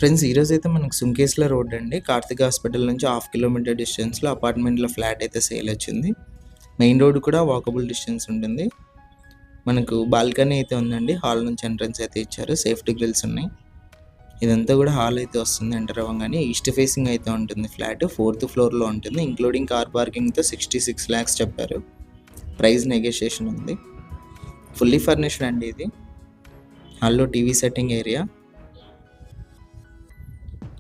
Friends, ఈరోజు అయితే మనకు సుంకేస్ల రోడ్ అండి. కార్తిక్ హాస్పిటల్ నుంచి 1/2 కిలోమీటర్ డిస్టెన్స్‌లో అపార్ట్మెంట్‌లో ఫ్లాట్ అయితే సేల్ వచ్చింది. మెయిన్ రోడ్ కూడా వాకబుల్ డిస్టెన్స్ ఉంటుంది. మనకు బాల్కనీ అయితే ఉందండి. హాల్ నుంచి ఎంట్రన్స్ అయితే ఇచ్చారు. సేఫ్టీ గ్రిల్స్ ఉన్నాయి. ఇదంతా కూడా హాల్ అయితే వస్తుంది. ఎంటర్ అవ్వగానే ఈస్ట్ ఫేసింగ్ అయితే ఉంటుంది. ఫ్లాట్ 4th ఫ్లోర్‌లో ఉంటుంది. ఇంక్లూడింగ్ కార్ పార్కింగ్‌తో 66 lakhs చెప్పారు. ప్రైస్ నెగోషియేషన్ ఉంది. ఫుల్లీ ఫర్నిష్డ్ అండి ఇది. హాల్‌లో టీవీ సెట్టింగ్ ఏరియా.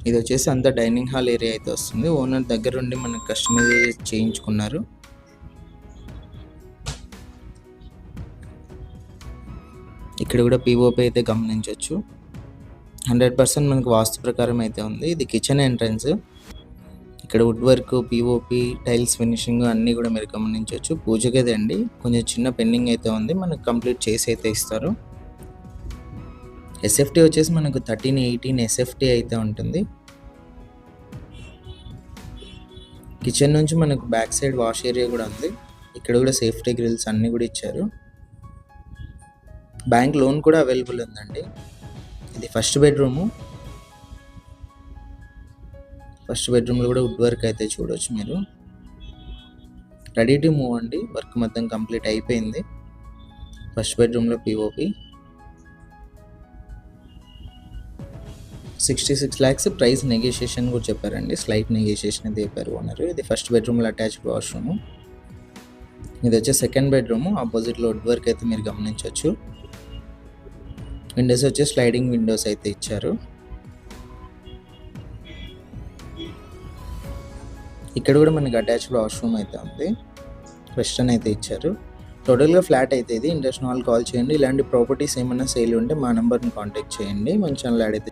ఇది వచ్చేసి అంతా డైనింగ్ హాల్ ఏరియా అయితే వస్తుంది. ఓనర్ దగ్గరుండి మనకు కస్టమైజ్ చేయించుకున్నారు. ఇక్కడ కూడా పీఓపీ అయితే గమనించవచ్చు. 100% మనకు వాస్తు ప్రకారం అయితే ఉంది. ఇది కిచెన్ ఎంట్రన్స్. ఇక్కడ wood work, POP, tiles finishing అన్నీ కూడా మీరు గమనించవచ్చు. పూజ గది అండి. కొంచెం చిన్న పెండింగ్ అయితే ఉంది. మనకు కంప్లీట్ చేసి అయితే ఇస్తారు. ఎస్ఎఫ్టీ వచ్చేసి మనకు 13/18 ఎస్ఎఫ్టీ అయితే ఉంటుంది. కిచెన్ నుంచి మనకు బ్యాక్ సైడ్ వాష్ ఏరియా కూడా ఉంది. ఇక్కడ కూడా సేఫ్టీ గ్రిల్స్ అన్నీ కూడా ఇచ్చారు. బ్యాంక్ లోన్ కూడా అవైలబుల్ ఉందండి. ఇది ఫస్ట్ బెడ్రూము. ఫస్ట్ బెడ్రూమ్లో కూడా వుడ్ వర్క్ అయితే చూడవచ్చు మీరు. రెడీ టు మూవ్ అండి. వర్క్ మొత్తం కంప్లీట్ అయిపోయింది. ఫస్ట్ బెడ్రూమ్లో పీఓపీ. 66 lakhs ప్రైస్ నెగోషియేషన్ కూడా చెప్పారండి. స్లైట్ నెగోషియేషన్ అయితే చెప్పారు ఓనర్. ఇది ఫస్ట్ బెడ్రూమ్లో అటాచ్డ్ వాష్రూమ్. ఇది వచ్చే సెకండ్ బెడ్రూమ్. ఆపోజిట్లో వుడ్ వర్క్ అయితే మీరు గమనించవచ్చు. విండోస్ వచ్చి స్లైడింగ్ విండోస్ అయితే ఇచ్చారు. ఇక్కడ కూడా మనకి అటాచ్డ్ వాష్రూమ్ అయితే ఉంది. వెస్టర్న్ అయితే ఇచ్చారు. టోటల్గా ఫ్లాట్ అయితే ఇది. ఇంట్రెస్ట్ ఉన్న వాళ్ళు కాల్ చేయండి. ఇలాంటి ప్రాపర్టీస్ ఏమైనా సేల్ ఉంటే మా నెంబర్ని కాంటాక్ట్ చేయండి. మన ఛానల్ యాడ్ అయితే